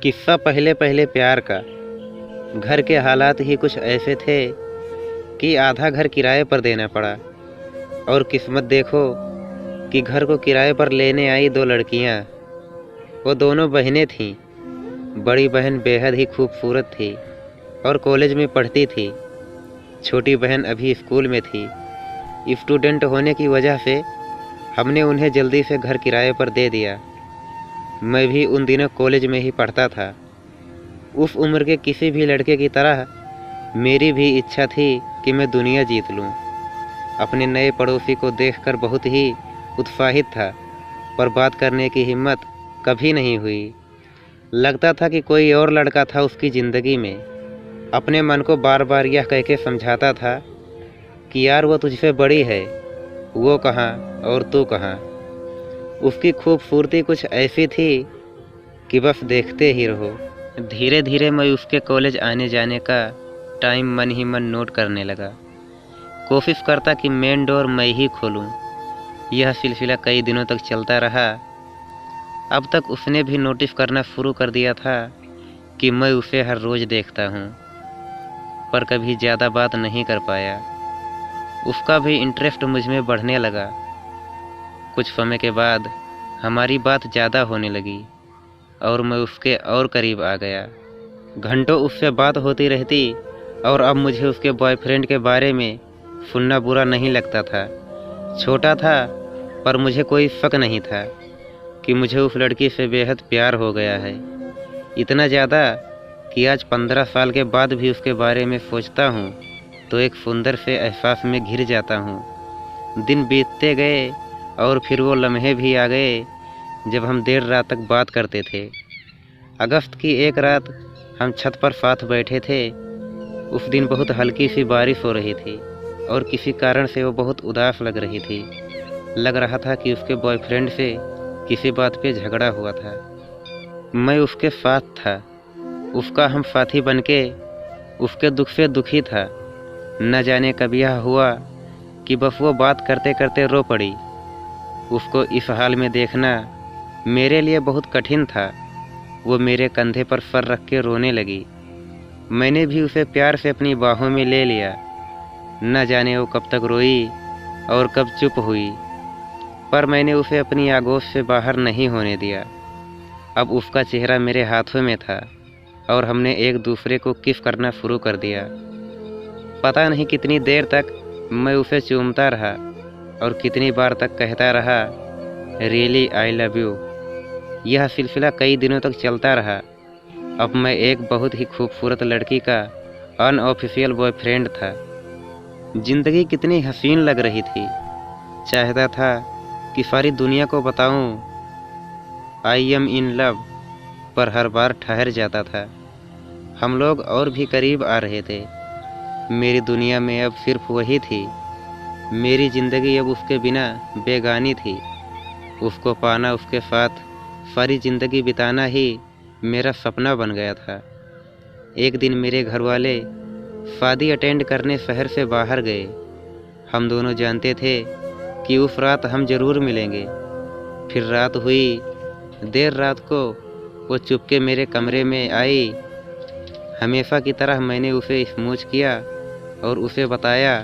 किस्सा पहले पहले प्यार का। घर के हालात ही कुछ ऐसे थे कि आधा घर किराए पर देना पड़ा। और किस्मत देखो कि घर को किराए पर लेने आई दो लड़कियां। वो दोनों बहनें थीं। बड़ी बहन बेहद ही खूबसूरत थी और कॉलेज में पढ़ती थी। छोटी बहन अभी स्कूल में थी। स्टूडेंट होने की वजह से हमने उन्हें जल्दी से घर किराए पर दे दिया। मैं भी उन दिनों कॉलेज में ही पढ़ता था। उस उम्र के किसी भी लड़के की तरह मेरी भी इच्छा थी कि मैं दुनिया जीत लूं। अपने नए पड़ोसी को देखकर बहुत ही उत्साहित था, पर बात करने की हिम्मत कभी नहीं हुई। लगता था कि कोई और लड़का था उसकी ज़िंदगी में। अपने मन को बार बार यह कह के समझाता था कि यार वो तुझसे बड़ी है, वो कहाँ और तू कहाँ। उसकी खूबसूरती कुछ ऐसी थी कि बस देखते ही रहो। धीरे धीरे मैं उसके कॉलेज आने जाने का टाइम मन ही मन नोट करने लगा। कोशिश करता कि मेन डोर मैं ही खोलूं। यह सिलसिला कई दिनों तक चलता रहा। अब तक उसने भी नोटिस करना शुरू कर दिया था कि मैं उसे हर रोज़ देखता हूँ, पर कभी ज़्यादा बात नहीं कर पाया। उसका भी इंटरेस्ट मुझ में बढ़ने लगा। कुछ समय के बाद हमारी बात ज़्यादा होने लगी और मैं उसके और करीब आ गया। घंटों उससे बात होती रहती और अब मुझे उसके बॉयफ्रेंड के बारे में सुनना बुरा नहीं लगता था। छोटा था पर मुझे कोई शक नहीं था कि मुझे उस लड़की से बेहद प्यार हो गया है। इतना ज़्यादा कि आज 15 साल के बाद भी उसके बारे में सोचता हूँ तो एक सुंदर से एहसास में घिर जाता हूँ। दिन बीतते गए और फिर वो लम्हे भी आ गए जब हम देर रात तक बात करते थे। अगस्त की एक रात हम छत पर साथ बैठे थे। उस दिन बहुत हल्की सी बारिश हो रही थी और किसी कारण से वो बहुत उदास लग रही थी। लग रहा था कि उसके बॉयफ्रेंड से किसी बात पे झगड़ा हुआ था। मैं उसके साथ था, उसका हम साथी बनके उसके दुख से दुखी था। न जाने कब यह हुआ कि बस वो बात करते करते रो पड़ी। उसको इस हाल में देखना मेरे लिए बहुत कठिन था। वो मेरे कंधे पर सर रख के रोने लगी। मैंने भी उसे प्यार से अपनी बाहों में ले लिया। न जाने वो कब तक रोई और कब चुप हुई, पर मैंने उसे अपनी आगोश से बाहर नहीं होने दिया। अब उसका चेहरा मेरे हाथों में था और हमने एक दूसरे को किस करना शुरू कर दिया। पता नहीं कितनी देर तक मैं उसे चूमता रहा और कितनी बार तक कहता रहा, रियली आई लव यू। यह सिलसिला कई दिनों तक चलता रहा। अब मैं एक बहुत ही खूबसूरत लड़की का अनऑफिशियल बॉयफ्रेंड था। जिंदगी कितनी हसीन लग रही थी। चाहता था कि सारी दुनिया को बताऊं आई एम इन लव, पर हर बार ठहर जाता था। हम लोग और भी करीब आ रहे थे। मेरी दुनिया में अब सिर्फ वही थी। मेरी ज़िंदगी अब उसके बिना बेगानी थी। उसको पाना, उसके साथ सारी ज़िंदगी बिताना ही मेरा सपना बन गया था। एक दिन मेरे घर वाले शादी अटेंड करने शहर से बाहर गए। हम दोनों जानते थे कि उस रात हम ज़रूर मिलेंगे। फिर रात हुई। देर रात को वो चुपके मेरे कमरे में आई। हमेशा की तरह मैंने उसे स्मूच किया और उसे बताया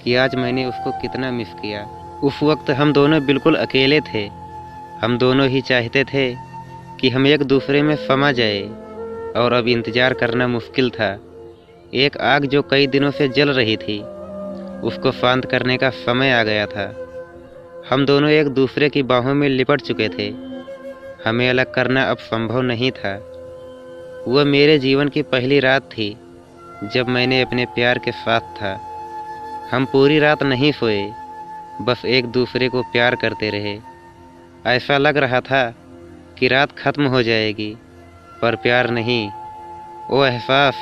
कि आज मैंने उसको कितना मिस किया। उस वक्त हम दोनों बिल्कुल अकेले थे। हम दोनों ही चाहते थे कि हम एक दूसरे में समा जाए और अब इंतज़ार करना मुश्किल था। एक आग जो कई दिनों से जल रही थी, उसको शांत करने का समय आ गया था। हम दोनों एक दूसरे की बाहों में लिपट चुके थे। हमें अलग करना अब संभव नहीं था। वह मेरे जीवन की पहली रात थी जब मैंने अपने प्यार के साथ था। हम पूरी रात नहीं सोए, बस एक दूसरे को प्यार करते रहे। ऐसा लग रहा था कि रात खत्म हो जाएगी, पर प्यार नहीं। वो एहसास,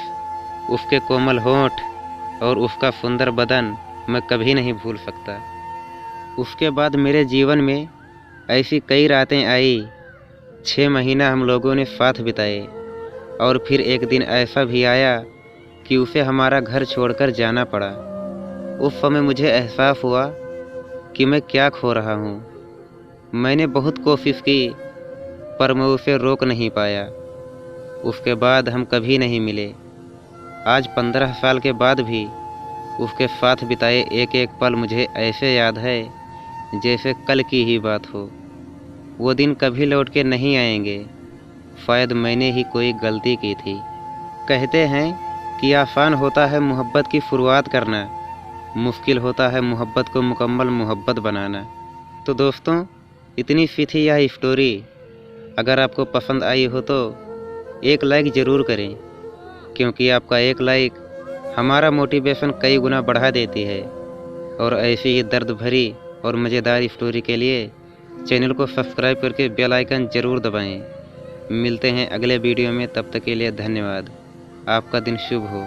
उसके कोमल होंठ और उसका सुंदर बदन मैं कभी नहीं भूल सकता। उसके बाद मेरे जीवन में ऐसी कई रातें आई। 6 महीना हम लोगों ने साथ बिताए और फिर एक दिन ऐसा भी आया कि उसे हमारा घर छोड़कर जाना पड़ा। उस समय मुझे एहसास हुआ कि मैं क्या खो रहा हूँ। मैंने बहुत कोशिश की, पर मैं उसे रोक नहीं पाया। उसके बाद हम कभी नहीं मिले। आज 15 साल के बाद भी उसके साथ बिताए एक एक पल मुझे ऐसे याद है जैसे कल की ही बात हो। वो दिन कभी लौट के नहीं आएंगे, शायद मैंने ही कोई गलती की थी। कहते हैं कि आसान होता है मोहब्बत की शुरुआत करना, मुश्किल होता है मोहब्बत को मुकम्मल मोहब्बत बनाना। तो दोस्तों, इतनी सी थी यह स्टोरी। अगर आपको पसंद आई हो तो एक लाइक ज़रूर करें, क्योंकि आपका एक लाइक हमारा मोटिवेशन कई गुना बढ़ा देती है। और ऐसी ही दर्द भरी और मज़ेदार स्टोरी के लिए चैनल को सब्सक्राइब करके बेल आइकन ज़रूर दबाएं। मिलते हैं अगले वीडियो में, तब तक के लिए धन्यवाद। आपका दिन शुभ हो।